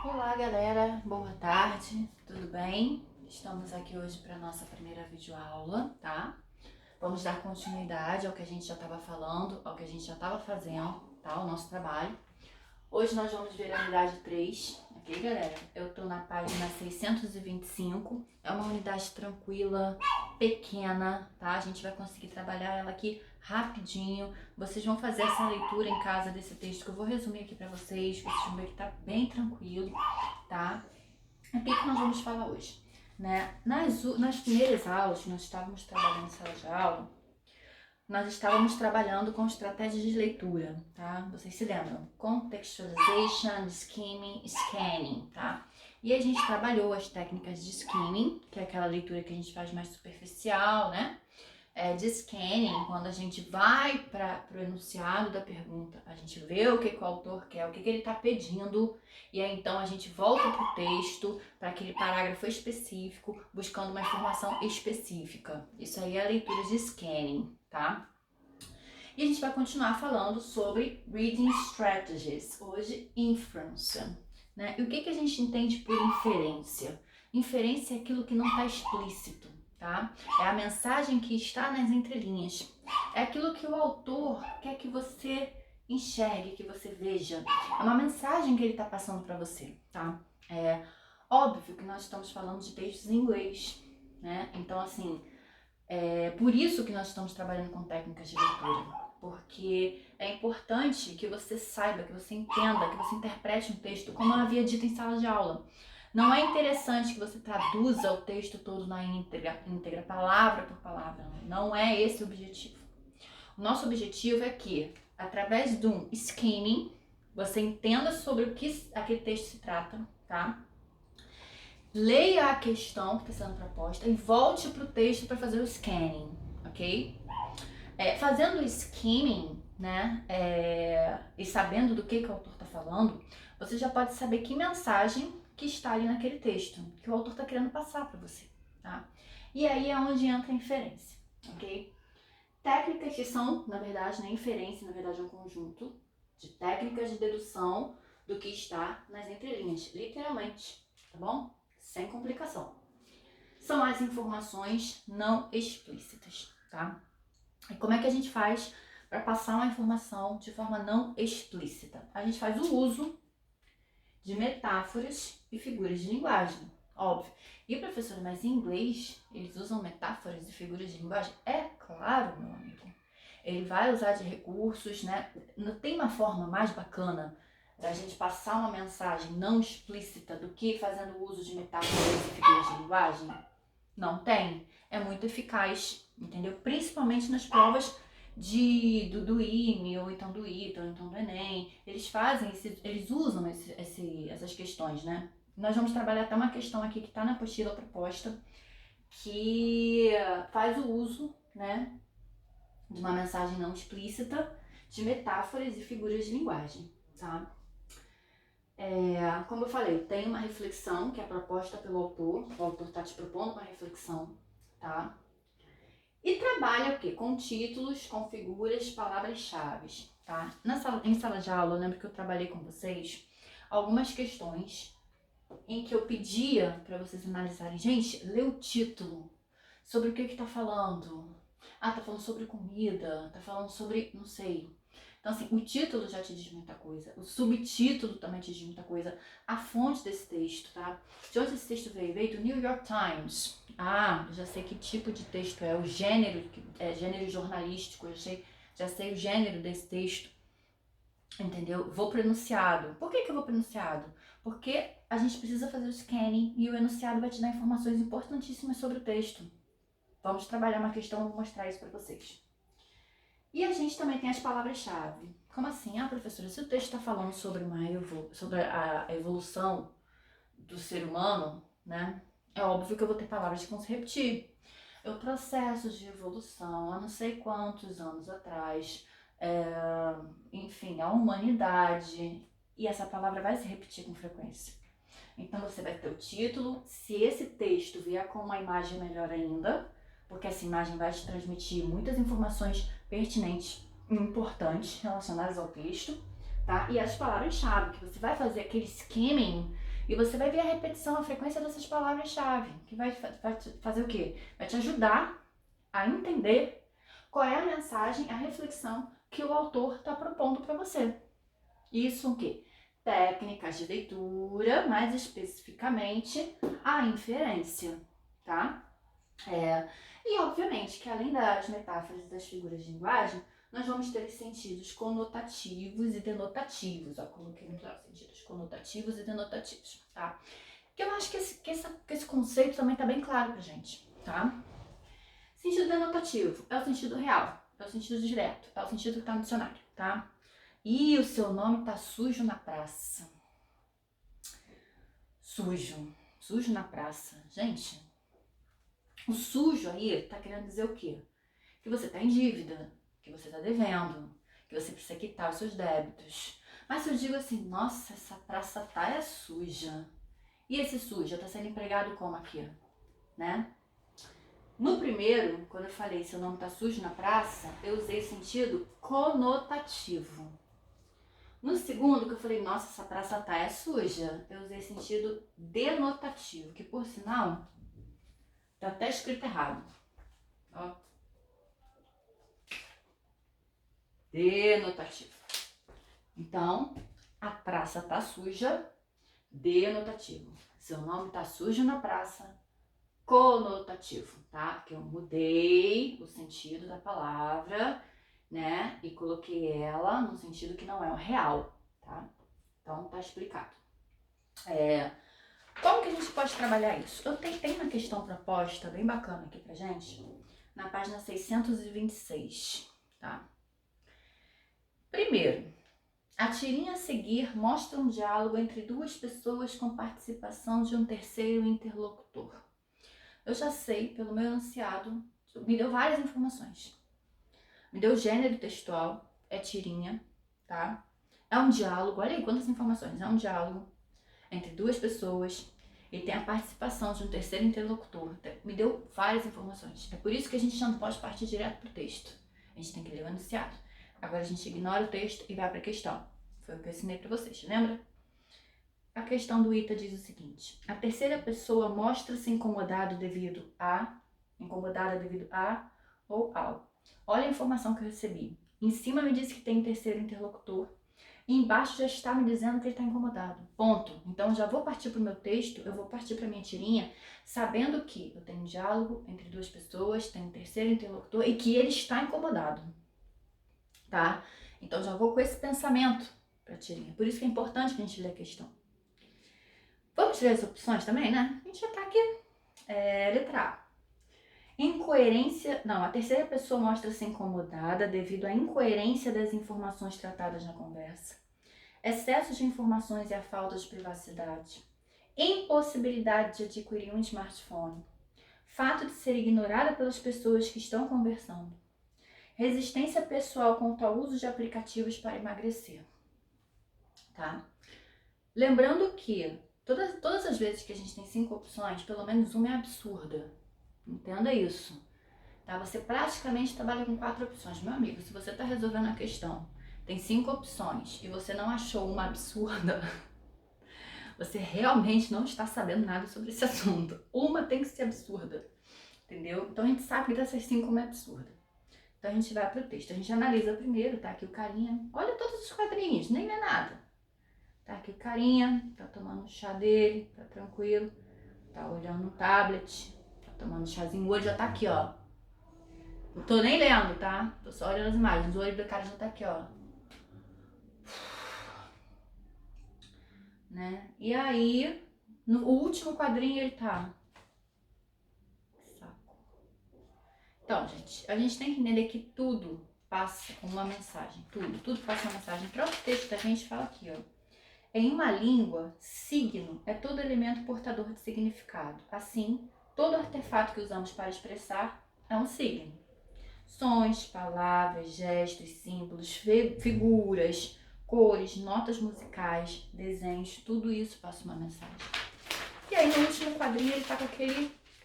Olá galera, boa tarde, tudo bem? Estamos aqui hoje para nossa primeira videoaula, tá? Vamos dar continuidade ao que a gente já estava falando, ao que a gente já estava fazendo, tá? O nosso trabalho. Hoje nós vamos ver a unidade 3, ok galera? Eu tô na página 625, é uma unidade tranquila, pequena, tá? A gente vai conseguir trabalhar ela aqui rapidinho. Vocês vão fazer essa leitura em casa desse texto que eu vou resumir aqui pra vocês vão ver que tá bem tranquilo, tá? O que nós vamos falar hoje? Né? Nas primeiras aulas que nós estávamos trabalhando em sala de aula, nós estávamos trabalhando com estratégias de leitura, tá? Vocês se lembram? Contextualization, skimming, scanning, tá? E a gente trabalhou as técnicas de skimming, que é aquela leitura que a gente faz mais superficial, né? De scanning, quando a gente vai para o enunciado da pergunta, a gente vê o que o autor quer, o que ele está pedindo, e aí então a gente volta para o texto, para aquele parágrafo específico, buscando uma informação específica. Isso aí é a leitura de scanning, tá? E a gente vai continuar falando sobre reading strategies, hoje inference, né? E o que a gente entende por inferência? Inferência é aquilo que não está explícito, tá? É a mensagem que está nas entrelinhas. É aquilo que o autor quer que você enxergue, que você veja. É uma mensagem que ele está passando para você, tá? É óbvio que nós estamos falando de textos em inglês, né? Então, assim, é por isso que nós estamos trabalhando com técnicas de leitura. Porque é importante que você saiba, que você entenda, que você interprete um texto como eu havia dito em sala de aula. Não é interessante que você traduza o texto todo na íntegra, palavra por palavra. Não é esse o objetivo. O nosso objetivo é que, através de um skimming, você entenda sobre o que aquele texto se trata, tá? Leia a questão que está sendo proposta e volte para o texto para fazer o scanning, ok? Fazendo o skimming, né, e sabendo do que o autor está falando, você já pode saber que mensagem que está ali naquele texto, que o autor está querendo passar para você, tá? E aí é onde entra a inferência, ok? Técnicas que são, na verdade, né, inferência, na verdade, é um conjunto de técnicas de dedução do que está nas entrelinhas, literalmente, tá bom? Sem complicação. São as informações não explícitas, tá? E como é que a gente faz para passar uma informação de forma não explícita? A gente faz o uso de metáforas e figuras de linguagem, óbvio. E professora, mas em inglês eles usam metáforas e figuras de linguagem? É claro, meu amigo. Ele vai usar de recursos, né? Não tem uma forma mais bacana da gente passar uma mensagem não explícita do que fazendo uso de metáforas e figuras de linguagem? Não tem. É muito eficaz, entendeu? Principalmente nas provas do IME, ou então do ITA, ou então do Enem. Eles usam essas questões, né? Nós vamos trabalhar até uma questão aqui que está na apostila proposta, que faz o uso, né, de uma mensagem não explícita, de metáforas e figuras de linguagem, tá? Como eu falei, tem uma reflexão que é proposta pelo autor, o autor está te propondo uma reflexão, tá? E trabalha o quê? Com títulos, com figuras, palavras-chave, tá? Em sala de aula, eu lembro que eu trabalhei com vocês algumas questões em que eu pedia para vocês analisarem. Gente, lê o título, sobre o que tá falando. Ah, tá falando sobre comida, tá falando sobre, não sei. Então, assim, o título já te diz muita coisa, o subtítulo também te diz muita coisa, a fonte desse texto, tá? De onde esse texto veio? Veio do New York Times. Ah, eu já sei que tipo de texto é, o gênero, gênero jornalístico, já sei o gênero desse texto, entendeu? Vou pro enunciado. Por que eu vou pro enunciado? Porque a gente precisa fazer o scanning e o enunciado vai te dar informações importantíssimas sobre o texto. Vamos trabalhar uma questão, eu vou mostrar isso para vocês. E a gente também tem as palavras-chave. Como assim? Ah, professora, se o texto está falando sobre a evolução do ser humano, né? É óbvio que eu vou ter palavras que vão se repetir. O processo de evolução, há não sei quantos anos atrás, enfim, a humanidade, e essa palavra vai se repetir com frequência. Então você vai ter o título, se esse texto vier com uma imagem melhor ainda, porque essa imagem vai te transmitir muitas informações pertinentes e importantes relacionadas ao texto, tá? E as palavras-chave, que você vai fazer aquele skimming E você vai ver a repetição, a frequência dessas palavras-chave, que vai fazer o quê? Vai te ajudar a entender qual é a mensagem, a reflexão que o autor está propondo para você. Isso o quê? Técnicas de leitura, mais especificamente a inferência, tá? E obviamente que além das metáforas e das figuras de linguagem, nós vamos ter sentidos conotativos e denotativos. Ó, coloquei no plural, sentidos conotativos e denotativos, tá? Porque eu acho que esse conceito também tá bem claro pra gente, tá? Sentido denotativo é o sentido real, é o sentido direto, é o sentido que tá no dicionário, tá? E o seu nome tá sujo na praça. Sujo na praça. Gente, o sujo aí tá querendo dizer o quê? Que você tá em dívida, que você tá devendo, que você precisa quitar os seus débitos. Mas se eu digo assim, nossa, essa praça tá suja. E esse sujo tá sendo empregado como aqui, né? No primeiro, quando eu falei seu nome tá sujo na praça, eu usei sentido conotativo. No segundo, que eu falei, nossa, essa praça tá suja, eu usei sentido denotativo, que por sinal, tá até escrito errado. Ó. Denotativo. Então, a praça tá suja, denotativo. Seu nome tá sujo na praça, conotativo, tá? Porque eu mudei o sentido da palavra, né? E coloquei ela no sentido que não é o real, tá? Então, tá explicado. Como que a gente pode trabalhar isso? Eu tenho uma questão proposta bem bacana aqui pra gente, na página 626, tá? Primeiro, a tirinha a seguir mostra um diálogo entre duas pessoas com participação de um terceiro interlocutor. Eu já sei, pelo meu enunciado, me deu várias informações. Me deu gênero textual, é tirinha, tá? É um diálogo, olha aí quantas informações. É um diálogo entre duas pessoas e tem a participação de um terceiro interlocutor. Me deu várias informações. É por isso que a gente não pode partir direto pro texto. A gente tem que ler o enunciado. Agora a gente ignora o texto e vai para a questão. Foi o que eu ensinei para vocês, lembra? A questão do Ita diz o seguinte: a terceira pessoa mostra-se incomodada devido a ou ao. Olha a informação que eu recebi. Em cima me disse que tem um terceiro interlocutor. E embaixo já está me dizendo que ele está incomodado. Ponto. Então já vou partir para o meu texto, eu vou partir para a minha tirinha, sabendo que eu tenho um diálogo entre duas pessoas, tem um terceiro interlocutor e que ele está incomodado. Tá? Então já vou com esse pensamento para a tirinha. Por isso que é importante que a gente lê a questão. Vamos ler as opções também, né? A gente já tá aqui. Letra A. Incoerência. Não, a terceira pessoa mostra-se incomodada devido à incoerência das informações tratadas na conversa, excesso de informações e a falta de privacidade, impossibilidade de adquirir um smartphone, fato de ser ignorada pelas pessoas que estão conversando, resistência pessoal quanto ao uso de aplicativos para emagrecer. Tá? Lembrando que todas as vezes que a gente tem 5 opções, pelo menos uma é absurda. Entenda isso. Tá? Você praticamente trabalha com 4 opções. Meu amigo, se você está resolvendo a questão, tem 5 opções e você não achou uma absurda, você realmente não está sabendo nada sobre esse assunto. Uma tem que ser absurda. Entendeu? Então a gente sabe que dessas 5 uma é absurda. Então a gente vai pro texto. A gente analisa primeiro, tá? Aqui o carinha. Olha todos os quadrinhos, nem é nada. Tá aqui o carinha, tá tomando o chá dele, tá tranquilo. Tá olhando no tablet, tá tomando um chazinho. O olho já tá aqui, ó. Não tô nem lendo, tá? Tô só olhando as imagens. O olho do cara já tá aqui, ó. Né? E aí, no último quadrinho ele tá... Saco. Então, gente, a gente tem que entender que tudo passa uma mensagem. Tudo passa uma mensagem. O próprio texto da gente fala aqui, ó. Em uma língua, signo é todo elemento portador de significado. Assim, todo artefato que usamos para expressar é um signo. Sons, palavras, gestos, símbolos, figuras, cores, notas musicais, desenhos, tudo isso passa uma mensagem. E aí no último quadrinho ele tá com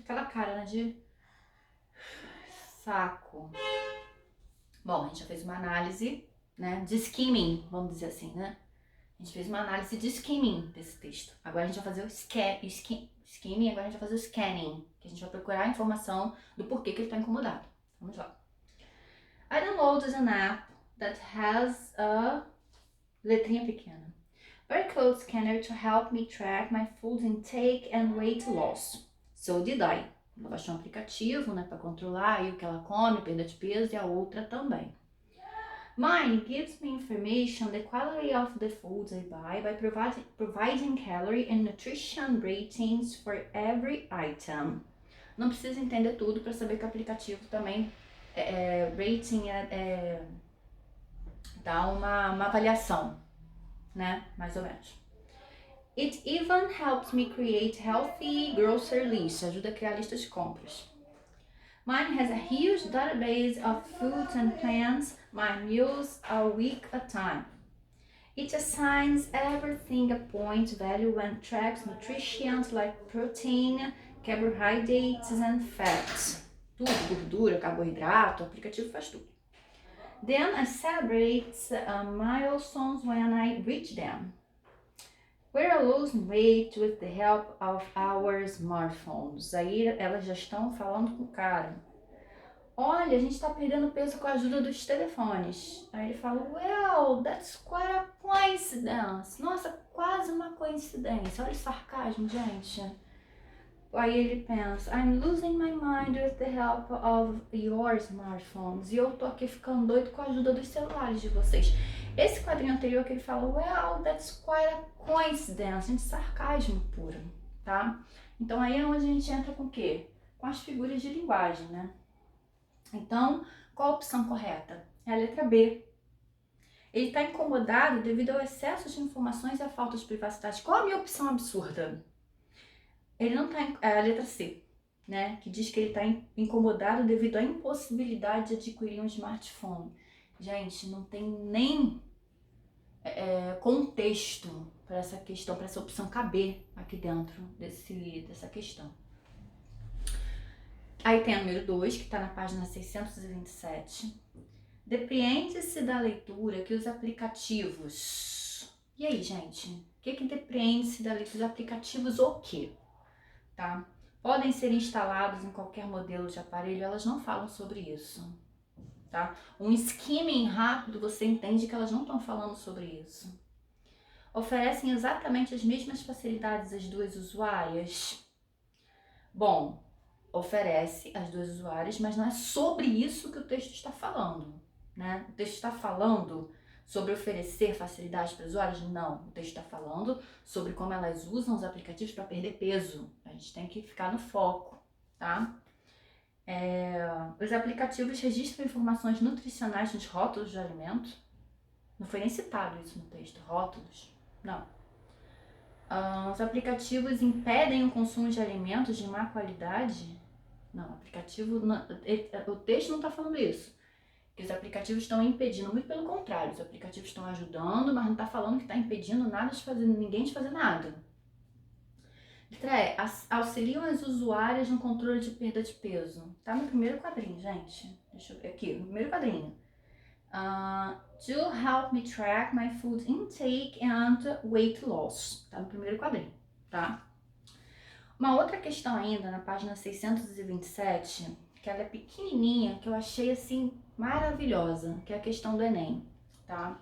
aquela cara, né, de saco. Bom, a gente já fez uma análise, né, de skimming, vamos dizer assim, né? A gente fez uma análise de skimming desse texto. Agora a gente vai fazer o skimming, agora a gente vai fazer o scanning, que a gente vai procurar a informação do porquê que ele está incomodado. Vamos lá. I downloaded an app that has a letrinha pequena. Barcode scanner to help me track my food intake and weight loss. So did I. Ela baixou um aplicativo, né, para controlar aí o que ela come, perda de peso, e a outra também. Mine gives me information the quality of the foods I buy by providing calorie and nutrition ratings for every item. Não precisa entender tudo para saber que o aplicativo também rating dá uma avaliação, né? Mais ou menos. It even helps me create healthy grocery lists. Ajuda a criar listas de compras. Mine has a huge database of foods and plans my meals a week at a time. It assigns everything a point value and tracks nutrition like protein, carbohydrates and fats. Tudo, gordura, carboidrato, o aplicativo faz tudo. Then I celebrate milestones when I reach them. We're losing weight with the help of our smartphones. Aí elas já estão falando com o cara. Olha, a gente está perdendo peso com a ajuda dos telefones. Aí ele fala, well, that's quite a coincidence. Nossa, quase uma coincidência. Olha o sarcasmo, gente. Aí ele pensa, I'm losing my mind with the help of your smartphones. E eu tô aqui ficando doido com a ajuda dos celulares de vocês. Esse quadrinho anterior que ele fala, well, that's quite a coincidence. Gente, sarcasmo puro, tá? Então aí é onde a gente entra com o quê? Com as figuras de linguagem, né? Então, qual a opção correta? É a letra B. Ele está incomodado devido ao excesso de informações e à falta de privacidade. Qual a minha opção absurda? Ele não está a letra C, né? Que diz que ele está incomodado devido à impossibilidade de adquirir um smartphone. Gente, não tem nem contexto para essa questão, para essa opção caber aqui dentro dessa questão. Aí tem a número 2, que está na página 627. Depreende-se da leitura que os aplicativos... E aí, gente? O que depreende-se da leitura dos aplicativos o quê? Tá? Podem ser instalados em qualquer modelo de aparelho, elas não falam sobre isso. Tá? Um skimming rápido, você entende que elas não estão falando sobre isso. Oferecem exatamente as mesmas facilidades às duas usuárias? Bom, oferece às duas usuárias, mas não é sobre isso que o texto está falando, né? O texto está falando sobre oferecer facilidades para os usuários? Não, o texto está falando sobre como elas usam os aplicativos para perder peso. A gente tem que ficar no foco, tá? Os aplicativos registram informações nutricionais nos rótulos de alimento. Não foi nem citado isso no texto, rótulos, não. Os aplicativos impedem o consumo de alimentos de má qualidade? Não, o texto não está falando isso. Que os aplicativos estão impedindo, muito pelo contrário, os aplicativos estão ajudando, mas não está falando que está impedindo ninguém de fazer nada. Letra E, auxiliam as usuárias no controle de perda de peso. Tá no primeiro quadrinho, gente. Deixa eu ver aqui, no primeiro quadrinho. To help me track my food intake and weight loss. Tá no primeiro quadrinho, tá? Uma outra questão ainda, na página 627, que ela é pequenininha, que eu achei, assim, maravilhosa, que é a questão do Enem, tá?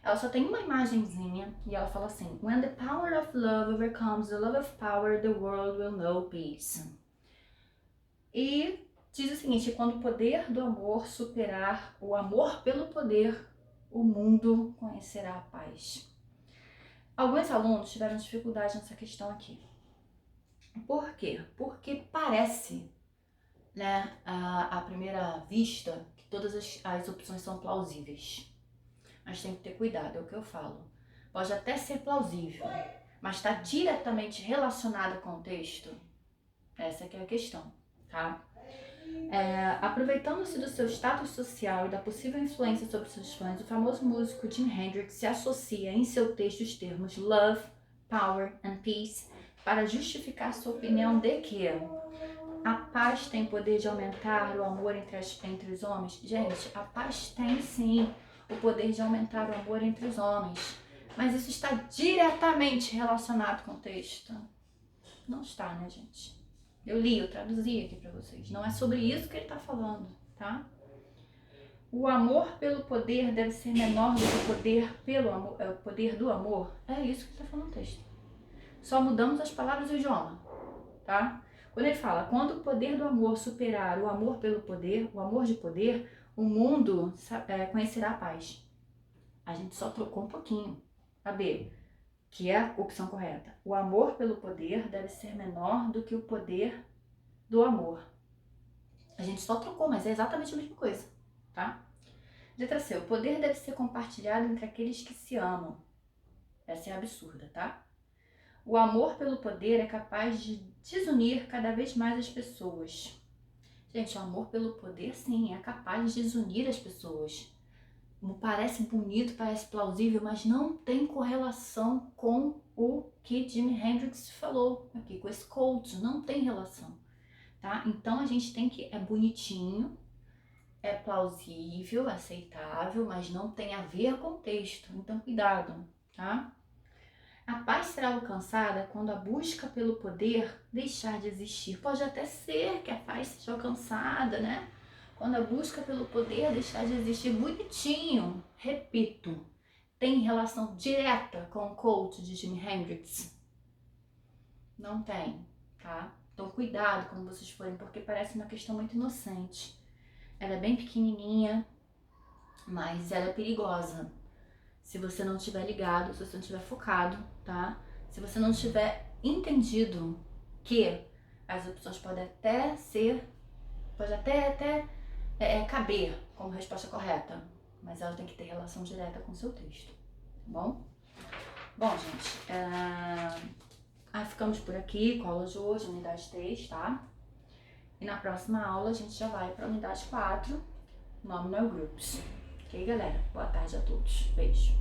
Ela só tem uma imagenzinha e ela fala assim, when the power of love overcomes the love of power, the world will know peace. E diz o seguinte, quando o poder do amor superar o amor pelo poder, o mundo conhecerá a paz. Alguns alunos tiveram dificuldade nessa questão aqui. Por quê? Porque parece, né, à primeira vista, que todas as opções são plausíveis. Mas tem que ter cuidado, é o que eu falo. Pode até ser plausível, mas está diretamente relacionada com o texto? Essa que é a questão, tá? Aproveitando-se do seu status social e da possível influência sobre seus fãs, o famoso músico Jimi Hendrix se associa em seu texto os termos love, power and peace para justificar sua opinião de que a paz tem poder de aumentar o amor entre os homens. Gente, a paz tem sim o poder de aumentar o amor entre os homens. Mas isso está diretamente relacionado com o texto? Não está, né, gente? Eu traduzi aqui pra vocês. Não é sobre isso que ele tá falando, tá? O amor pelo poder deve ser menor do que o poder pelo amor, o poder do amor. É isso que ele tá falando no texto. Só mudamos as palavras e o idioma, tá? Quando ele fala, quando o poder do amor superar o amor pelo poder, o amor de poder, o mundo conhecerá a paz. A gente só trocou um pouquinho. A B, que é a opção correta. O amor pelo poder deve ser menor do que o poder do amor. A gente só trocou, mas é exatamente a mesma coisa, tá? Letra C, o poder deve ser compartilhado entre aqueles que se amam. Essa é absurda, tá? O amor pelo poder é capaz de desunir cada vez mais as pessoas. Gente, o amor pelo poder, sim, é capaz de desunir as pessoas. Parece bonito, parece plausível, mas não tem correlação com o que Jimi Hendrix falou aqui, com esse quote, não tem relação, tá? Então a gente tem que, é bonitinho, é plausível, aceitável, mas não tem a ver com o texto, então cuidado, tá? A paz será alcançada quando a busca pelo poder deixar de existir. Pode até ser que a paz seja alcançada, né? Quando a busca pelo poder deixar de existir, bonitinho, repito, tem relação direta com o quote de Jimi Hendrix? Não tem, tá? Então cuidado quando vocês forem, porque parece uma questão muito inocente. Ela é bem pequenininha, mas ela é perigosa. Se você não estiver ligado, se você não estiver focado, tá? Se você não tiver entendido que as opções podem até ser, pode até caber como resposta correta, mas ela tem que ter relação direta com o seu texto, tá bom? Bom, gente, ficamos por aqui com a aula de hoje, unidade 3, tá? E na próxima aula a gente já vai para a unidade 4, Nominal Groups. Ok, galera? Boa tarde a todos. Beijo.